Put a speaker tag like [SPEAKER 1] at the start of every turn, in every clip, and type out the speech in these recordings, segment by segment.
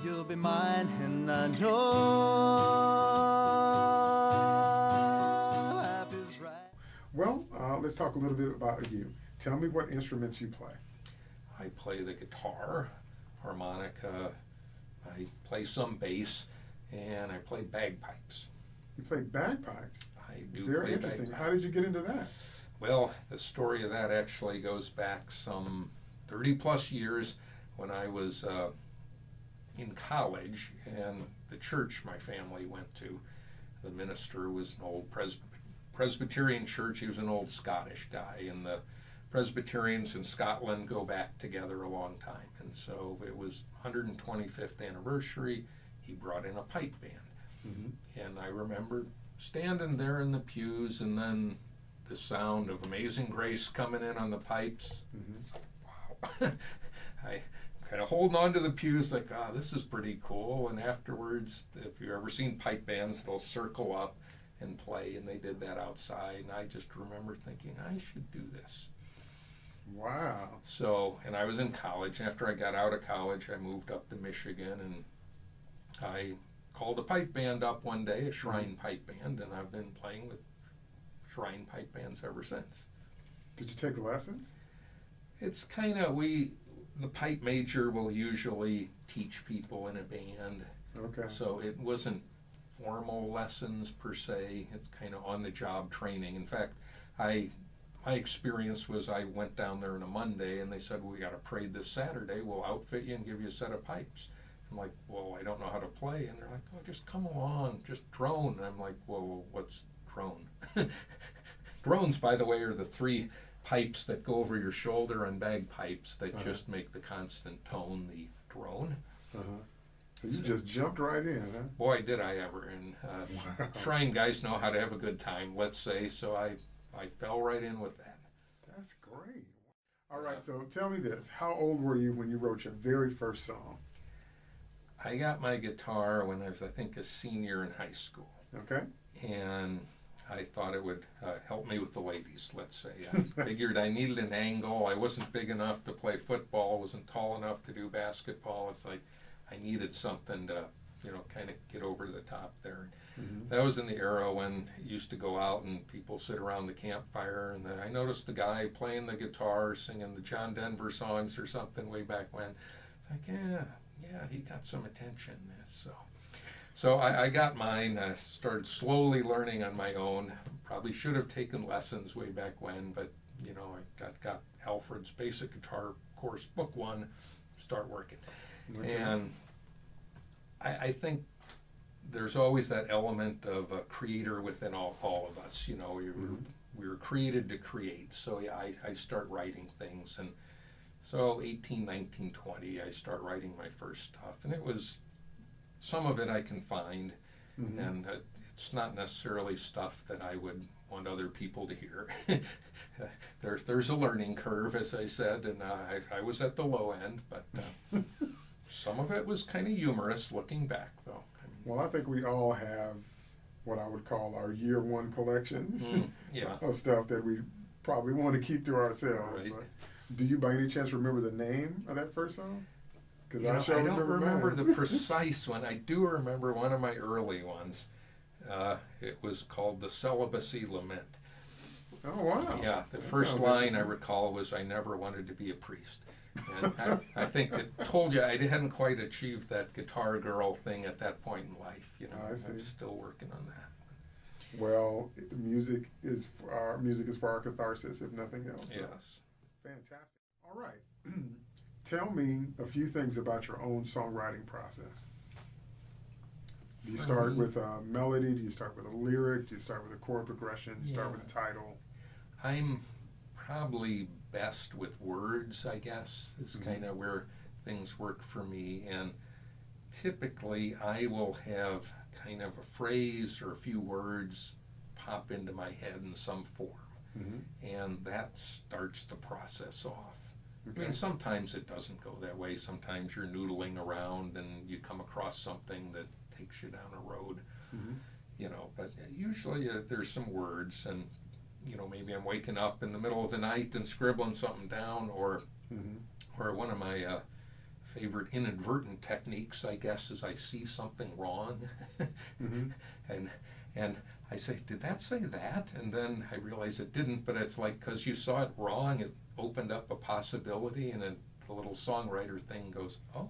[SPEAKER 1] You'll be mine, and I know life is right.
[SPEAKER 2] Well, let's talk a little bit about you. Tell me what instruments you play.
[SPEAKER 3] I play the guitar, harmonica, I play some bass, and I play bagpipes.
[SPEAKER 2] You play bagpipes.
[SPEAKER 3] I do
[SPEAKER 2] Very
[SPEAKER 3] play
[SPEAKER 2] interesting.
[SPEAKER 3] bagpipes.
[SPEAKER 2] How did you get into that?
[SPEAKER 3] Well, the story of that actually goes back some 30 plus years when I was in college, and the church my family went to, the minister was an old Presbyterian church. He was an old Scottish guy, and the Presbyterians in Scotland go back together a long time. And so it was 125th anniversary. He brought in a pipe band.
[SPEAKER 2] Mm-hmm.
[SPEAKER 3] And I remember standing there in the pews, and then the sound of Amazing Grace coming in on the pipes.
[SPEAKER 2] Mm-hmm.
[SPEAKER 3] Wow. I kind of holding on to the pews like, this is pretty cool. And afterwards, if you've ever seen pipe bands, they'll circle up and play, and they did that outside. And I just remember thinking, I should do this.
[SPEAKER 2] Wow.
[SPEAKER 3] So, and I was in college. After I got out of college, I moved up to Michigan, and I called a pipe band up one day, a shrine pipe band, and I've been playing with shrine pipe bands ever since.
[SPEAKER 2] Did you take lessons?
[SPEAKER 3] It's kind of, the pipe major will usually teach people in a band.
[SPEAKER 2] Okay.
[SPEAKER 3] So it wasn't formal lessons per se. It's kind of on-the-job training. In fact, my experience was I went down there on a Monday, and they said, well, we got a parade this Saturday. We'll outfit you and give you a set of pipes. I'm like, well, I don't know how to play. And they're like, oh, just come along, just drone. And I'm like, well, what's drone? Drones, by the way, are the three pipes that go over your shoulder on bagpipes that just make the constant tone, the drone.
[SPEAKER 2] Uh-huh. So you just jumped right in, huh?
[SPEAKER 3] Boy, did I ever. And
[SPEAKER 2] Wow.
[SPEAKER 3] shrine guys know how to have a good time, let's say. So I fell right in with that.
[SPEAKER 2] That's great. All right, so tell me this. How old were you when you wrote your very first song?
[SPEAKER 3] I got my guitar when I was, I think, a senior in high school.
[SPEAKER 2] Okay.
[SPEAKER 3] And I thought it would help me with the ladies, let's say. I figured I needed an angle. I wasn't big enough to play football, wasn't tall enough to do basketball. It's like I needed something to, kind of get over the top there.
[SPEAKER 2] Mm-hmm.
[SPEAKER 3] That was in the era when it used to go out and people sit around the campfire, and I noticed the guy playing the guitar, singing the John Denver songs or something way back when. It's like, yeah, he got some attention. So I got mine. I started slowly learning on my own. Probably should have taken lessons way back when, but I got Alfred's Basic Guitar Course Book 1, start working.
[SPEAKER 2] Okay.
[SPEAKER 3] And I think there's always that element of a creator within all of us. We were created to create. So yeah, I start writing things, and so 18, 19, 20, I start writing my first stuff, and it was, some of it I can find,
[SPEAKER 2] Mm-hmm.
[SPEAKER 3] and it's not necessarily stuff that I would want other people to hear. There's a learning curve, as I said, and I was at the low end, but some of it was kind of humorous looking back, though.
[SPEAKER 2] Well, I think we all have what I would call our year one collection
[SPEAKER 3] Yeah.
[SPEAKER 2] of stuff that we probably want to keep to ourselves.
[SPEAKER 3] Right.
[SPEAKER 2] But do you by any chance remember the name of that first song? Because
[SPEAKER 3] I don't remember
[SPEAKER 2] mine.
[SPEAKER 3] the precise one. I do remember one of my early ones. It was called The Celibacy Lament.
[SPEAKER 2] Oh, wow.
[SPEAKER 3] Yeah, the
[SPEAKER 2] That
[SPEAKER 3] first
[SPEAKER 2] sounds
[SPEAKER 3] line I
[SPEAKER 2] interesting.
[SPEAKER 3] recall was, I never wanted to be a priest. And I think it told you I hadn't quite achieved that guitar girl thing at that point in life.
[SPEAKER 2] I see.
[SPEAKER 3] I'm still working on that.
[SPEAKER 2] Well, music is for our catharsis, if nothing else. So,
[SPEAKER 3] Yes.
[SPEAKER 2] fantastic. All right. Tell me a few things about your own songwriting process. Do you start with a melody? Do you start with a lyric? Do you start with a chord progression? Do you start with a title?
[SPEAKER 3] I'm probably best with words, I guess, is kind of where things work for me. And typically I will have kind of a phrase or a few words pop into my head in some form.
[SPEAKER 2] Mm-hmm.
[SPEAKER 3] And that starts the process off.
[SPEAKER 2] Okay.
[SPEAKER 3] I mean, sometimes it doesn't go that way. Sometimes you're noodling around and you come across something that takes you down a road,
[SPEAKER 2] Mm-hmm.
[SPEAKER 3] but usually there's some words, and maybe I'm waking up in the middle of the night and scribbling something down, or
[SPEAKER 2] Mm-hmm.
[SPEAKER 3] or one of my favorite inadvertent techniques, I guess, is I see something wrong,
[SPEAKER 2] Mm-hmm.
[SPEAKER 3] and I say, did that say that? And then I realize it didn't, but it's like, because you saw it wrong, it opened up a possibility, and then the little songwriter thing goes, oh.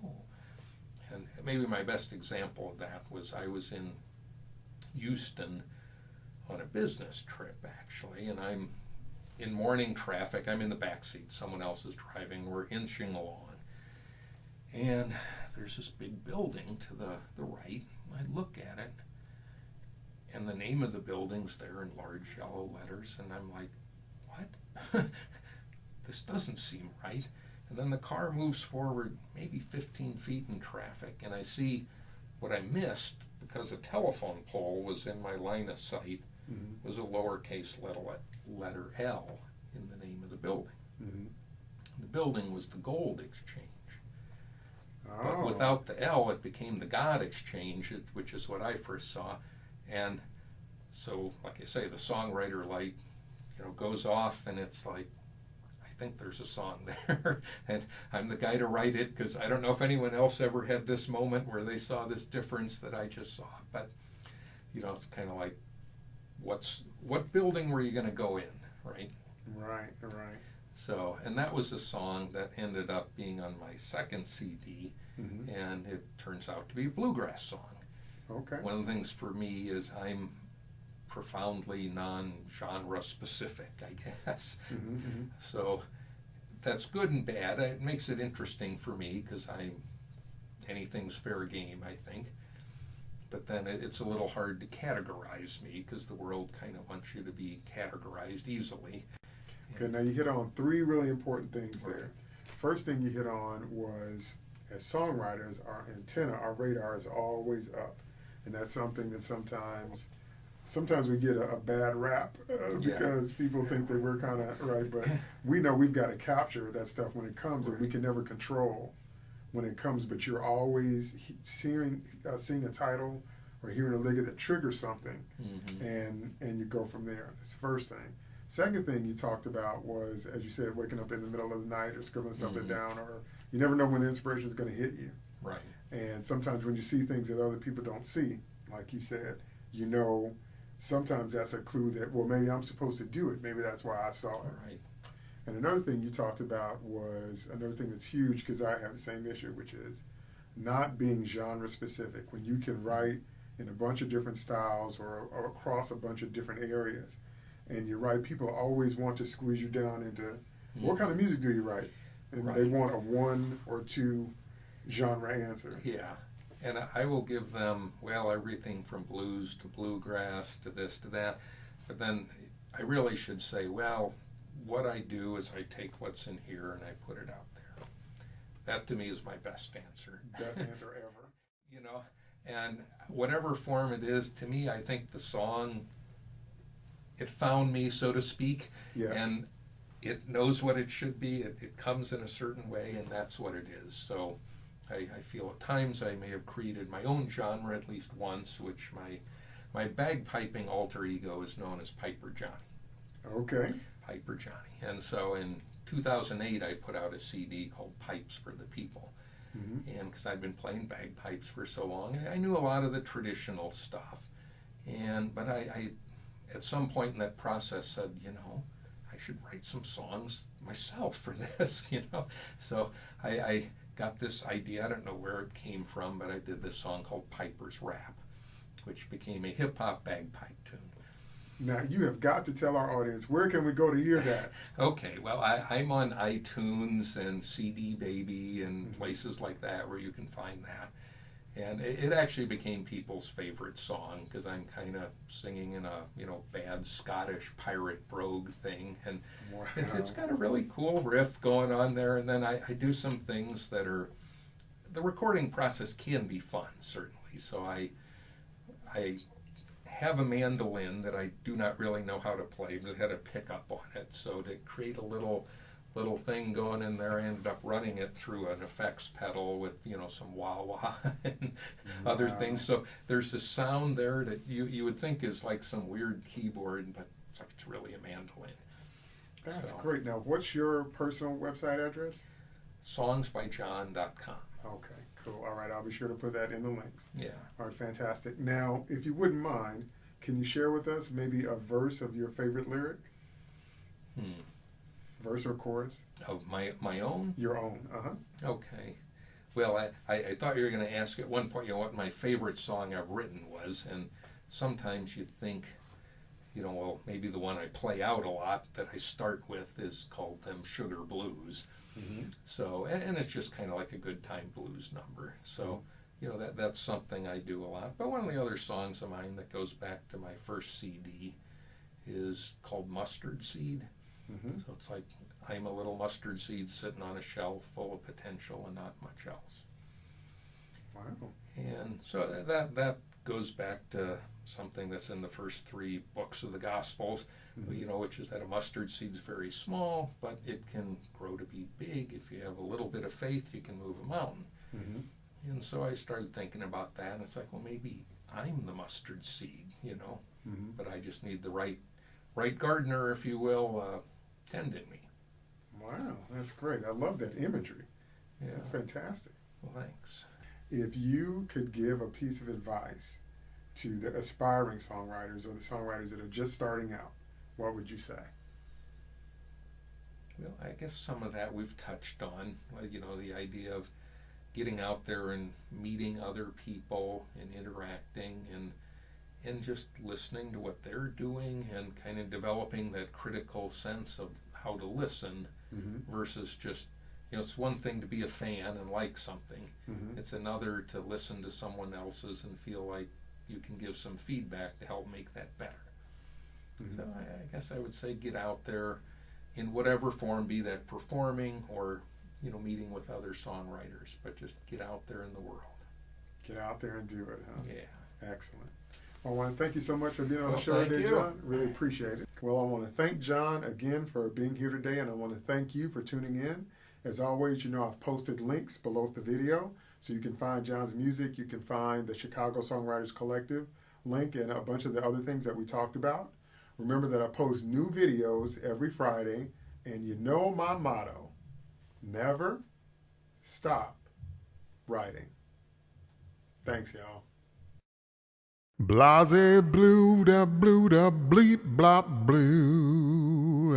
[SPEAKER 3] And maybe my best example of that was I was in Houston on a business trip, actually, and I'm in morning traffic. I'm in the back seat. Someone else is driving. We're inching along. And there's this big building to the right. I look at it, and the name of the building's there in large yellow letters, and I'm like, what? This doesn't seem right. And then the car moves forward maybe 15 feet in traffic, and I see what I missed, because a telephone pole was in my line of sight,
[SPEAKER 2] Mm-hmm.
[SPEAKER 3] was a lowercase letter L in the name of the building.
[SPEAKER 2] Mm-hmm.
[SPEAKER 3] The building was the Gold Exchange.
[SPEAKER 2] Oh.
[SPEAKER 3] But without the L, it became the God Exchange, which is what I first saw. And so, like I say, the songwriter light, goes off, and it's like, I think there's a song there. And I'm the guy to write it, because I don't know if anyone else ever had this moment where they saw this difference that I just saw. But, it's kind of like, what building were you going to go in, right?
[SPEAKER 2] Right.
[SPEAKER 3] So, and that was a song that ended up being on my second CD,
[SPEAKER 2] Mm-hmm.
[SPEAKER 3] and it turns out to be a bluegrass song.
[SPEAKER 2] Okay.
[SPEAKER 3] One of the things for me is I'm profoundly non-genre specific, I guess.
[SPEAKER 2] Mm-hmm. Mm-hmm.
[SPEAKER 3] So that's good and bad. It makes it interesting for me, because anything's fair game, I think. But then it's a little hard to categorize me, because the world kind of wants you to be categorized easily.
[SPEAKER 2] Okay, now you hit on three really important things
[SPEAKER 3] Right.
[SPEAKER 2] there. First thing you hit on was, as songwriters, our antenna, our radar is always up. And that's something that sometimes we get a bad rap because people think that we're kind of right, but we know we've got to capture that stuff when it comes, and we can never control when it comes, but you're always seeing a title or hearing a lick that triggers something,
[SPEAKER 3] Mm-hmm.
[SPEAKER 2] and you go from there. That's the first thing. Second thing you talked about was, as you said, waking up in the middle of the night or scribbling something
[SPEAKER 3] Mm-hmm.
[SPEAKER 2] down, or you never know when the inspiration is going to hit you.
[SPEAKER 3] Right.
[SPEAKER 2] And sometimes when you see things that other people don't see, like you said, sometimes that's a clue that, well, maybe I'm supposed to do it. Maybe that's why I saw it.
[SPEAKER 3] Right.
[SPEAKER 2] And another thing you talked about was another thing that's huge, because I have the same issue, which is not being genre specific. When you can write in a bunch of different styles or across a bunch of different areas, and you write, people always want to squeeze you down into what kind of music do you write? And they
[SPEAKER 3] Right.
[SPEAKER 2] want a one or two genre answer.
[SPEAKER 3] Yeah. And I will give them, everything from blues to bluegrass to this to that. But then I really should say, what I do is I take what's in here and I put it out there. That to me is my best answer.
[SPEAKER 2] Best answer ever.
[SPEAKER 3] And whatever form it is, to me, I think the song, it found me, so to speak.
[SPEAKER 2] Yes.
[SPEAKER 3] And it knows what it should be. It comes in a certain way, and that's what it is. So I feel at times I may have created my own genre at least once, which my bagpiping alter ego is known as Piper Johnny.
[SPEAKER 2] Okay.
[SPEAKER 3] Piper Johnny. And so in 2008, I put out a CD called Pipes for the People.
[SPEAKER 2] Mm-hmm.
[SPEAKER 3] And because I'd been playing bagpipes for so long, I knew a lot of the traditional stuff. But I at some point in that process said, I should write some songs myself for this, So I got this idea, I don't know where it came from, but I did this song called Piper's Rap, which became a hip-hop bagpipe tune.
[SPEAKER 2] Now, you have got to tell our audience, where can we go to hear that?
[SPEAKER 3] Okay, well, I'm on iTunes and CD Baby and places like that where you can find that. And it actually became people's favorite song, because I'm kind of singing in a bad Scottish pirate brogue thing, and
[SPEAKER 2] Wow.
[SPEAKER 3] it's got a really cool riff going on there. And then I do some things that are, the recording process can be fun, certainly. So I have a mandolin that I do not really know how to play, but it had a pickup on it. So to create a little thing going in there, I ended up running it through an effects pedal with some wah-wah and other things. So there's a sound there that you would think is like some weird keyboard, but it's really a mandolin.
[SPEAKER 2] That's great. Now, what's your personal website address?
[SPEAKER 3] Songsbyjohn.com.
[SPEAKER 2] Okay, cool. All right, I'll be sure to put that in the links.
[SPEAKER 3] Yeah.
[SPEAKER 2] All right, fantastic. Now, if you wouldn't mind, can you share with us maybe a verse of your favorite lyric? Verse or chorus?
[SPEAKER 3] Of my own?
[SPEAKER 2] Your own.
[SPEAKER 3] Okay. Well, I thought you were going to ask at one point, what my favorite song I've written was, and sometimes you think, well, maybe the one I play out a lot that I start with is called Them Sugar Blues.
[SPEAKER 2] Mm-hmm.
[SPEAKER 3] So, and it's just kind of like a good time blues number. So, that's something I do a lot. But one of the other songs of mine that goes back to my first CD is called Mustard Seed.
[SPEAKER 2] Mm-hmm.
[SPEAKER 3] So it's like, I'm a little mustard seed sitting on a shelf full of potential and not much else.
[SPEAKER 2] Wow.
[SPEAKER 3] And so that goes back to something that's in the first 3 books of the Gospels,
[SPEAKER 2] Mm-hmm.
[SPEAKER 3] which is that a mustard seed's very small, but it can grow to be big. If you have a little bit of faith, you can move a mountain.
[SPEAKER 2] Mm-hmm.
[SPEAKER 3] And so I started thinking about that, and it's like, well, maybe I'm the mustard seed,
[SPEAKER 2] Mm-hmm.
[SPEAKER 3] but I just need the right gardener, if you will, tending me.
[SPEAKER 2] Wow, that's great. I love that imagery.
[SPEAKER 3] Yeah.
[SPEAKER 2] That's fantastic.
[SPEAKER 3] Well, thanks.
[SPEAKER 2] If you could give a piece of advice to the aspiring songwriters or the songwriters that are just starting out, what would you say?
[SPEAKER 3] Well, I guess some of that we've touched on, the idea of getting out there and meeting other people and interacting and just listening to what they're doing and kind of developing that critical sense of how to listen
[SPEAKER 2] Mm-hmm.
[SPEAKER 3] versus just, it's one thing to be a fan and like something.
[SPEAKER 2] Mm-hmm.
[SPEAKER 3] It's another to listen to someone else's and feel like you can give some feedback to help make that better.
[SPEAKER 2] Mm-hmm.
[SPEAKER 3] So I guess I would say get out there in whatever form, be that performing or, meeting with other songwriters, but just get out there in the world.
[SPEAKER 2] Get out there and do it, huh?
[SPEAKER 3] Yeah.
[SPEAKER 2] Excellent. Well, I want to thank you so much for being on the
[SPEAKER 3] Well,
[SPEAKER 2] show
[SPEAKER 3] thank
[SPEAKER 2] today,
[SPEAKER 3] you.
[SPEAKER 2] John. Really appreciate it. Well, I want to thank John again for being here today, and I want to thank you for tuning in. As always, I've posted links below the video, so you can find John's music. You can find the Chicago Songwriters Collective link and a bunch of the other things that we talked about. Remember that I post new videos every Friday, and my motto, never stop writing. Thanks, y'all. Blase blue da bleep blop blue.